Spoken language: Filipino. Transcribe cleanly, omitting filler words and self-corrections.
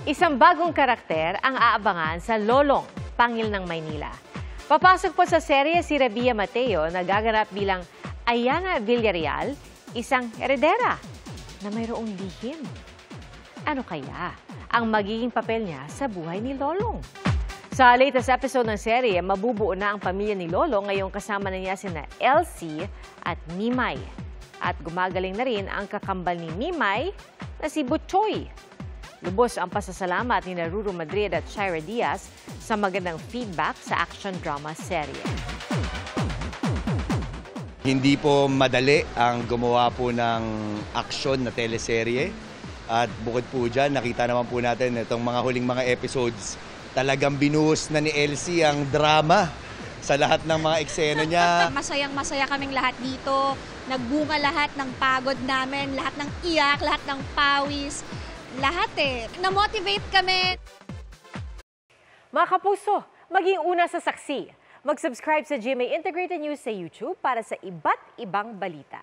Isang bagong karakter ang aabangan sa Lolong, Pangil ng Maynila. Papasok po sa serye si Rabia Mateo na gaganap bilang Ayana Villarreal, isang heredera na mayroong lihim. Ano kaya ang magiging papel niya sa buhay ni Lolong? Sa latest episode ng serye, mabubuo na ang pamilya ni Lolong ngayong kasama na niya sina Elsie at Mimay. At gumagaling na rin ang kakambal ni Mimay na si Butchoy. Lubos ang pasasalamat ni Ruru Madrid at Shira Diaz sa magandang feedback sa action drama serye. Hindi po madali ang gumawa po ng action na teleserye. At bukod po dyan, nakita naman po natin itong mga huling mga episodes. Talagang binuhos na ni Elsie ang drama sa lahat ng mga eksena niya. Masayang-masaya kaming lahat dito. Nagbunga lahat ng pagod namin, lahat ng iyak, lahat ng pawis. Lahat na-motivate kami. Mga kapuso, maging una sa saksi. Mag-subscribe sa GMA Integrated News sa YouTube para sa iba't ibang balita.